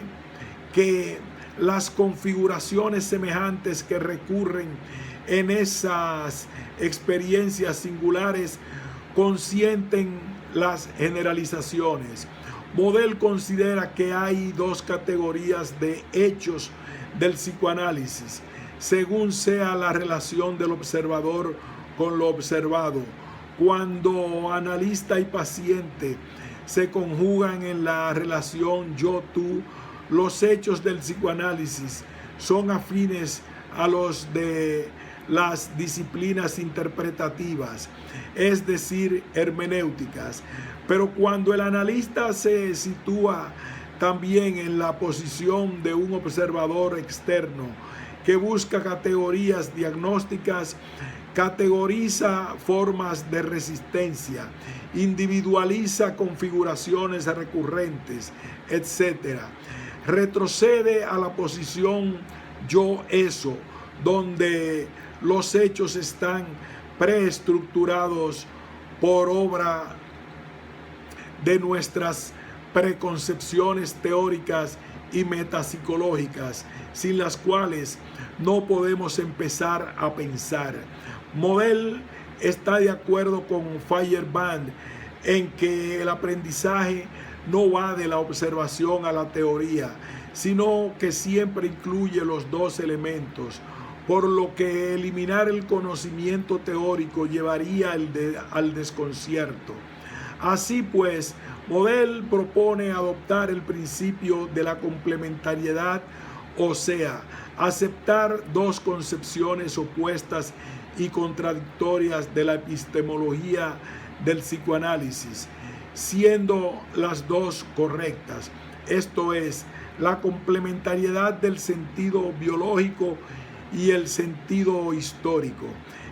que las configuraciones semejantes que recurren en esas experiencias singulares consienten las generalizaciones. Model considera que hay dos categorías de hechos del psicoanálisis, según sea la relación del observador con lo observado. Cuando analista y paciente se conjugan en la relación yo-tú, los hechos del psicoanálisis son afines a los de las disciplinas interpretativas, es decir, hermenéuticas. Pero cuando el analista se sitúa también en la posición de un observador externo que busca categorías diagnósticas, categoriza formas de resistencia, individualiza configuraciones recurrentes, etc. Retrocede a la posición yo-eso, donde los hechos están preestructurados por obra de nuestras preconcepciones teóricas y metapsicológicas, sin las cuales no podemos empezar a pensar. Model está de acuerdo con Feyerabend en que el aprendizaje no va de la observación a la teoría, sino que siempre incluye los dos elementos, por lo que eliminar el conocimiento teórico llevaría al desconcierto. Así pues, Model propone adoptar el principio de la complementariedad, o sea, aceptar dos concepciones opuestas y contradictorias de la epistemología del psicoanálisis, siendo las dos correctas. Esto es, la complementariedad del sentido biológico y el sentido histórico.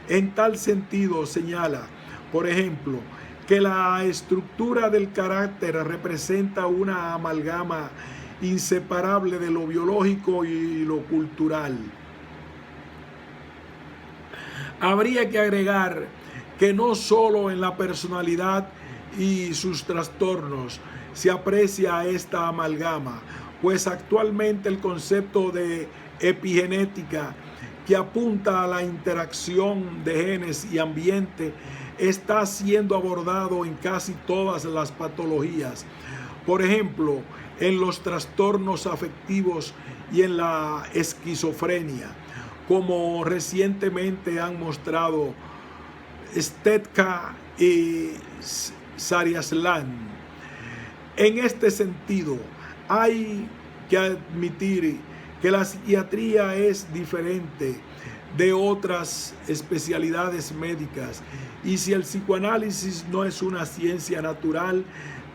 En tal sentido, señala, por ejemplo, que la estructura del carácter representa una amalgama inseparable de lo biológico y lo cultural. Habría que agregar que no solo en la personalidad y sus trastornos se aprecia esta amalgama, pues actualmente el concepto de epigenética, que apunta a la interacción de genes y ambiente, está siendo abordado en casi todas las patologías. Por ejemplo, en los trastornos afectivos y en la esquizofrenia, como recientemente han mostrado Stetka y Sariaslan. En este sentido, hay que admitir que la psiquiatría es diferente de otras especialidades médicas, y si el psicoanálisis no es una ciencia natural,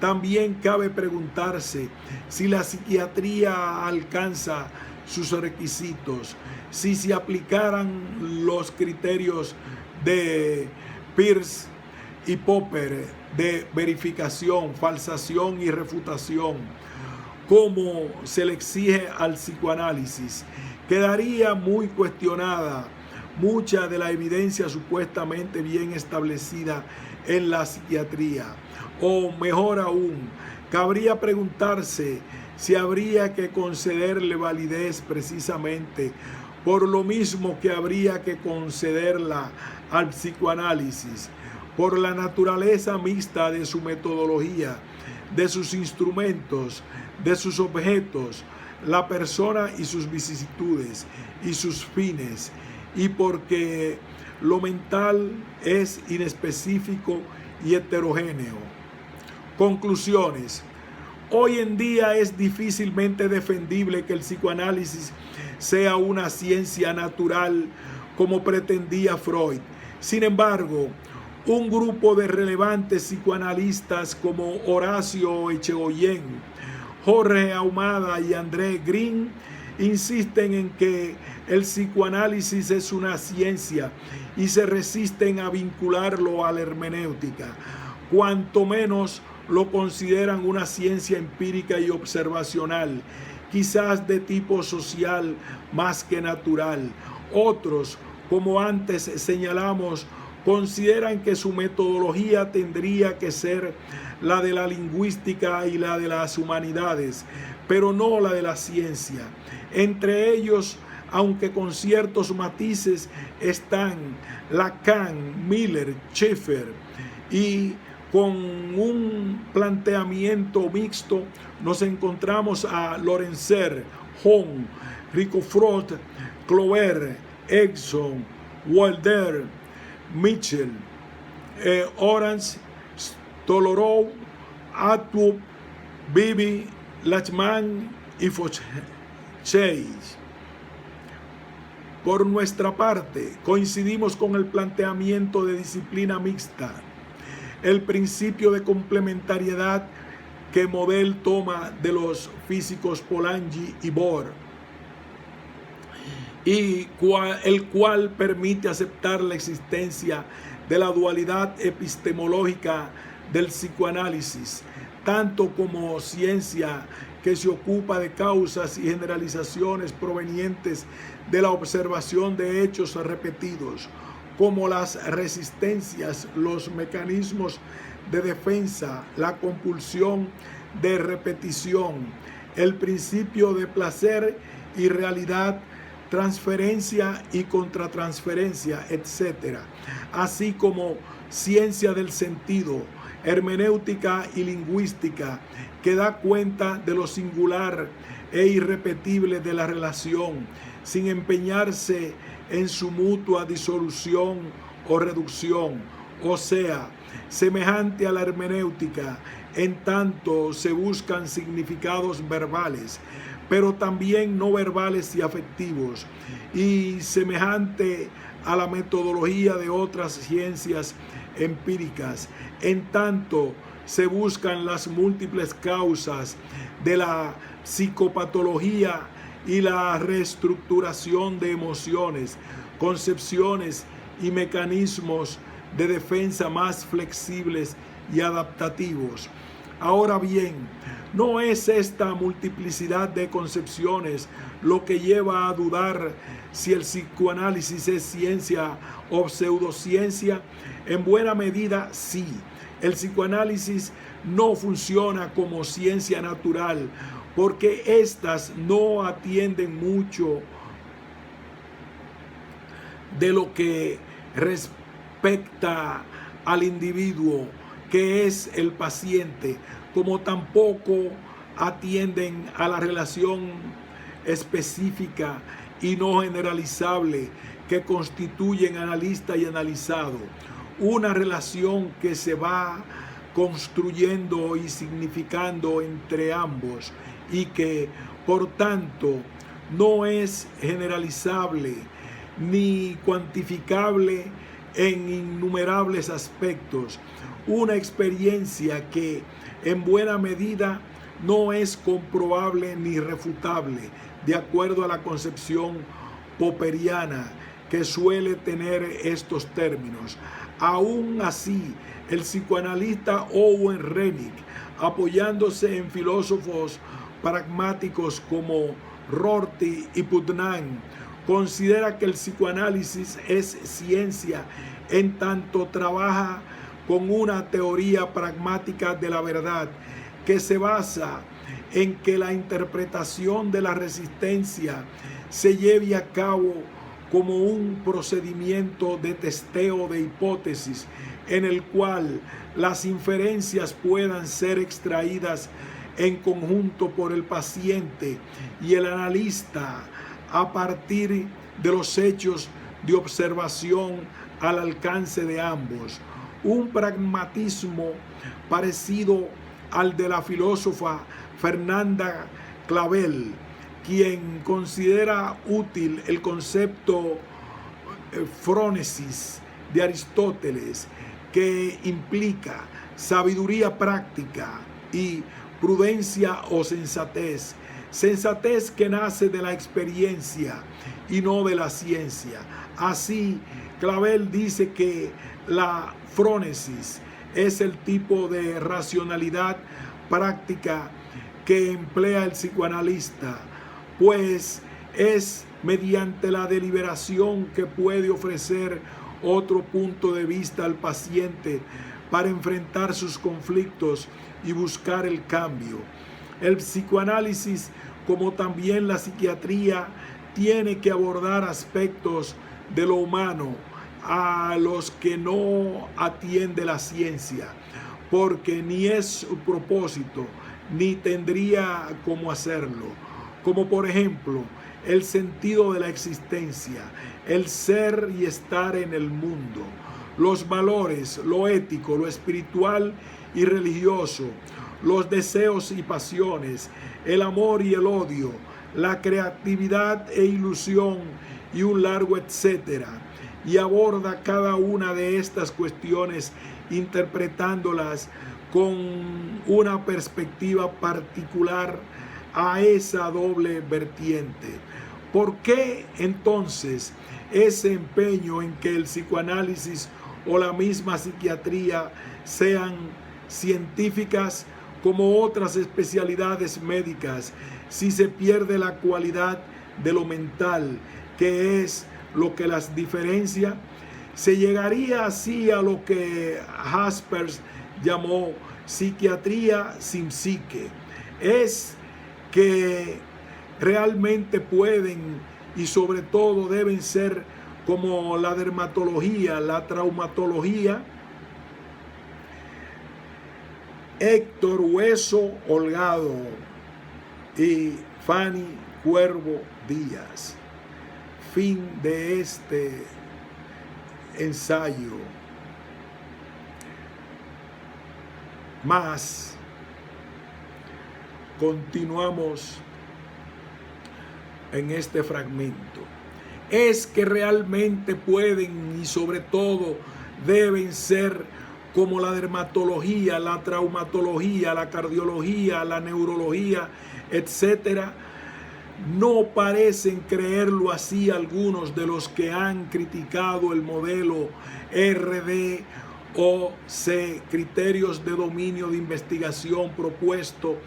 también cabe preguntarse si la psiquiatría alcanza sus requisitos, si se aplicaran los criterios de Peirce y Popper de verificación, falsación y refutación, como se le exige al psicoanálisis. Quedaría muy cuestionada mucha de la evidencia supuestamente bien establecida en la psiquiatría. O mejor aún, cabría preguntarse si habría que concederle validez precisamente por lo mismo que habría que concederla al psicoanálisis, por la naturaleza mixta de su metodología, de sus instrumentos, de sus objetos, la persona y sus vicisitudes y sus fines, y porque lo mental es inespecífico y heterogéneo. Conclusiones. Hoy en día es difícilmente defendible que el psicoanálisis sea una ciencia natural como pretendía Freud. Sin embargo, un grupo de relevantes psicoanalistas como Horacio Echegoyen Jorge Ahumada y André Green insisten en que el psicoanálisis es una ciencia y se resisten a vincularlo a la hermenéutica, cuanto menos lo consideran una ciencia empírica y observacional, quizás de tipo social más que natural. Otros, como antes señalamos, consideran que su metodología tendría que ser la de la lingüística y la de las humanidades, pero no la de la ciencia. Entre ellos, aunque con ciertos matices, están Lacan, Miller, Schaeffer, y con un planteamiento mixto nos encontramos a Lorenzer, Hong, Ricofrot, Clover, Exxon, Walder, Mitchell, Orange, Stolorow, Atwood, Bibi, Lachman y Fouché. Por nuestra parte, coincidimos con el planteamiento de disciplina mixta, el principio de complementariedad que Model toma de los físicos Polanyi y Bohr, y el cual permite aceptar la existencia de la dualidad epistemológica del psicoanálisis, tanto como ciencia que se ocupa de causas y generalizaciones provenientes de la observación de hechos repetidos, como las resistencias, los mecanismos de defensa, la compulsión de repetición, el principio de placer y realidad, transferencia y contratransferencia, etc., así como ciencia del sentido, hermenéutica y lingüística, que da cuenta de lo singular e irrepetible de la relación, sin empeñarse en su mutua disolución o reducción, o sea, semejante a la hermenéutica, en tanto se buscan significados verbales, pero también no verbales y afectivos, y semejante a la metodología de otras ciencias empíricas, en tanto se buscan las múltiples causas de la psicopatología y la reestructuración de emociones, concepciones y mecanismos de defensa más flexibles y adaptativos. Ahora bien, no es esta multiplicidad de concepciones lo que lleva a dudar si el psicoanálisis es ciencia o pseudociencia. En buena medida, sí. El psicoanálisis no funciona como ciencia natural, porque éstas no atienden mucho de lo que respecta al individuo, que es el paciente, como tampoco atienden a la relación específica y no generalizable que constituyen analista y analizado, una relación que se va construyendo y significando entre ambos y que, por tanto, no es generalizable ni cuantificable en innumerables aspectos, una experiencia que en buena medida no es comprobable ni refutable, de acuerdo a la concepción popperiana que suele tener estos términos. Aún así, el psicoanalista Owen Rennick, apoyándose en filósofos pragmáticos como Rorty y Putnam, considera que el psicoanálisis es ciencia en tanto trabaja con una teoría pragmática de la verdad que se basa en que la interpretación de la resistencia se lleve a cabo como un procedimiento de testeo de hipótesis en el cual las inferencias puedan ser extraídas en conjunto por el paciente y el analista a partir de los hechos de observación al alcance de ambos. Un pragmatismo parecido al de la filósofa Fernanda Clavel, quien considera útil el concepto frónesis de Aristóteles, que implica sabiduría práctica y prudencia o sensatez. Sensatez que nace de la experiencia y no de la ciencia. Así, Clavel dice que la frónesis es el tipo de racionalidad práctica que emplea el psicoanalista, pues es mediante la deliberación que puede ofrecer otro punto de vista al paciente para enfrentar sus conflictos y buscar el cambio. El psicoanálisis, como también la psiquiatría, tiene que abordar aspectos de lo humano a los que no atiende la ciencia, porque ni es su propósito, ni tendría cómo hacerlo, como por ejemplo el sentido de la existencia, el ser y estar en el mundo, los valores, lo ético, lo espiritual y religioso, los deseos y pasiones, el amor y el odio, la creatividad e ilusión y un largo etcétera. Y aborda cada una de estas cuestiones interpretándolas con una perspectiva particular a esa doble vertiente. ¿Por qué entonces ese empeño en que el psicoanálisis o la misma psiquiatría sean científicas como otras especialidades médicas, si se pierde la cualidad de lo mental, que es lo que las diferencia? Se llegaría así a lo que Jaspers llamó psiquiatría sin psique. Es que realmente pueden y sobre todo deben ser como la dermatología, la traumatología. Héctor Hueso Holgado y Fanny Cuervo Díaz. Fin de este ensayo. Más continuamos en este fragmento. Es que realmente pueden y sobre todo deben ser como la dermatología, la traumatología, la cardiología, la neurología, etcétera. No parecen creerlo así algunos de los que han criticado el modelo RDOC, criterios de dominio de investigación propuesto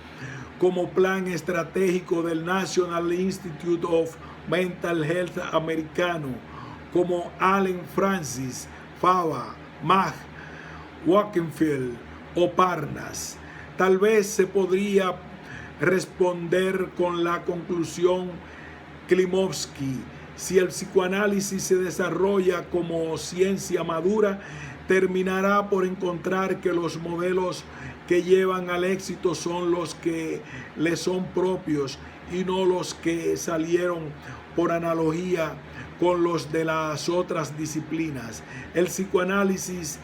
como plan estratégico del National Institute of Mental Health americano, como Allen Francis, Fava, Mag, Wackenfield o Parnas. Tal vez se podría responder con la conclusión Klimovsky: si el psicoanálisis se desarrolla como ciencia madura, terminará por encontrar que los modelos que llevan al éxito son los que le son propios y no los que salieron por analogía con los de las otras disciplinas. El psicoanálisis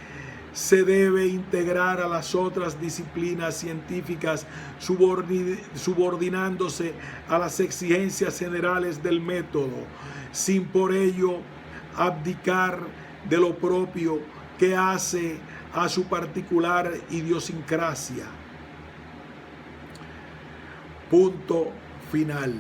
se debe integrar a las otras disciplinas científicas, subordinándose a las exigencias generales del método, sin por ello abdicar de lo propio que hace a su particular idiosincrasia. Punto final.